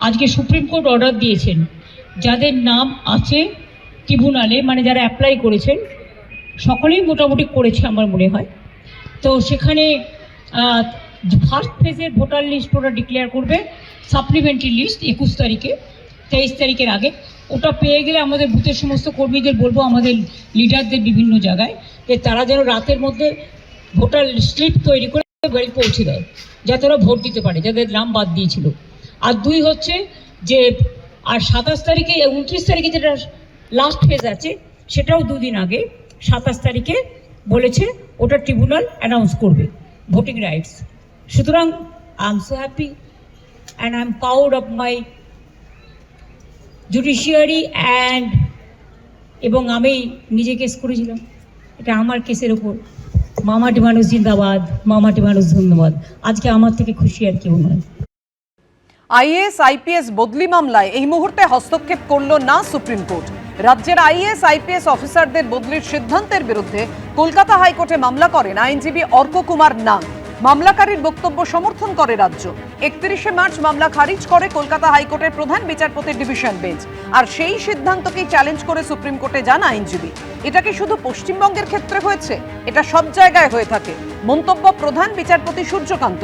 আজকে supreme court order দিয়েছেন যাদের নাম আছে ট্রিব্যুনালে, মানে যারা অ্যাপ্লাই করেছেন সকলেই মোটামুটি করেছে আমার মনে হয়। তো সেখানে ফার্স্ট ফেজের ভোটার লিস্ট ওরা ডিক্লেয়ার করবে, সাপ্লিমেন্টারি লিস্ট 21 তারিখে, 23 তারিখের আগে। ওটা পেয়ে গেলে আমাদের বুথের সমস্ত কর্মীদের বলবো, আমাদের লিডারদের বিভিন্ন জায়গায়, যে তারা যেন রাতের মধ্যে ভোটার স্লিপ তৈরি করে বাড়ি পৌঁছে দেয়, যাতে ওরা ভোট দিতে পারে যাদের নাম বাদ দিয়েছিল। আর 2 হচ্ছে যে আর 27 তারিখে 29 তারিখে যেটা লাস্ট ফেজ আছে, সেটাও 2 দিন আগে 27 তারিখে বলেছে ওটা ট্রিব্যুনাল অ্যানাউন্স করবে ভোটিং রাইটস। সুতরাং I am so happy and I am proud of my judiciary এবং আমি নিজে কেস করেছিলাম, এটা আমার কেসের ওপর। মামাটি মানুষ জিন্দাবাদ, মামাটি মানুষ ধন্যবাদ। আজকে আমার থেকে খুশি আর কেউ নয়। আইএএস আইপিএস বদলি মামলায় এই মুহূর্তে হস্তক্ষেপ করল না সুপ্রিম কোর্ট। রাজ্যের আইএএস আইপিএস অফিসারদের বদলির সিদ্ধান্তের বিরুদ্ধে কলকাতা হাইকোর্টে মামলা করেন আইনজীবী অর্ক কুমার নাগ। মামলাকারীর বক্তব্য সমর্থন করে রাজ্য। 31শে মার্চ মামলা খারিজ করে কলকাতা হাইকোর্টের প্রধান বিচারপতির ডিভিশন বেঞ্চ। আর সেই সিদ্ধান্তকেই চ্যালেঞ্জ করে সুপ্রিম কোর্টে যান আইনজীবী। এটা কি শুধু পশ্চিমবঙ্গের ক্ষেত্রে হয়েছে? এটা সব জায়গায় হয়ে থাকে। মন্তব্য প্রধান বিচারপতি সূর্যকান্ত।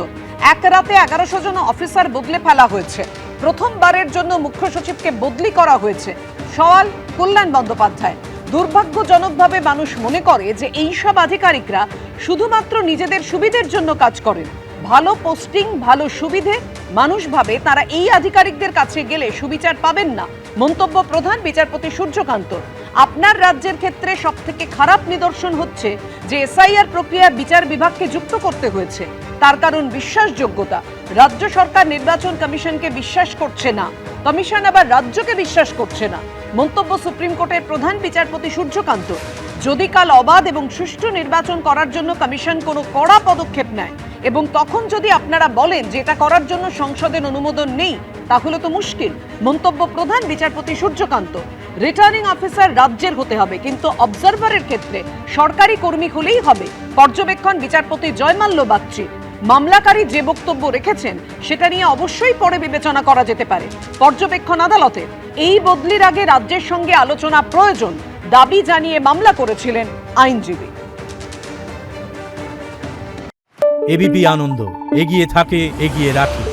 এক রাতে 1100 জন অফিসার বদলে ফেলা হয়েছে। প্রথমবারের জন্য মুখ্য সচিবকে বদলি করা হয়েছে। সওয়াল কল্যাণ বন্দ্যোপাধ্যায়। দুর্ভাগ্যজনকভাবে মানুষ মনে করে যে এইসব আধিকারিকরা শুধুমাত্র নিজেদের সুবিধের জন্য কাজ করেন। ভালো পোস্টিং, ভালো সুবিধে, মানুষ ভাবে তারা এই আধিকারিকদের কাছে গেলে সুবিচার পাবেন না। মন্তব্য প্রধান বিচারপতি সূর্যকান্ত। আপনার রাজ্যের ক্ষেত্রে সবথেকে খারাপ নিদর্শন হচ্ছে যে এসআইআর প্রক্রিয়া বিচার বিভাগকে যুক্ত করতে হয়েছে। তার কারণ বিশ্বাসযোগ্যতা। রাজ্য সরকার নির্বাচন কমিশনকে বিশ্বাস করছে না, কমিশন আবার রাজ্যকে বিশ্বাস করছে না। মন্তব্য সুপ্রিম কোর্টের প্রধান বিচারপতি সূর্যকান্ত। যদি কাল অবাধ এবং সুষ্ঠু নির্বাচন করার জন্য কমিশন কোনো কড়া পদক্ষেপ নেয় এবং তখন যদি আপনারা বলেন যে এটা করার জন্য সংসদের অনুমোদন নেই, তাহলে তো মুশকিল। মন্তব্য প্রধান বিচারপতি সূর্যকান্ত। রিটার্নিং অফিসার রাজ্যের হতে হবে, কিন্তু অবজারভারের ক্ষেত্রে সরকারি কর্মী হলেই হবে। পর্যবেক্ষণ বিচারপতি জয়মাল্য বাগচি। মামলাকারী যে বক্তব্য রেখেছেন সেটা নিয়ে অবশ্যই পরে বিবেচনা করা যেতে পারে। পর্যবেক্ষণ আদালতে এই বদলির আগে রাজ্যের সঙ্গে আলোচনা প্রয়োজন দাবি জানিয়ে মামলা করেছিলেন আইনজীবী। এবিপি আনন্দ এগিয়ে থাকে, এগিয়ে রাখে।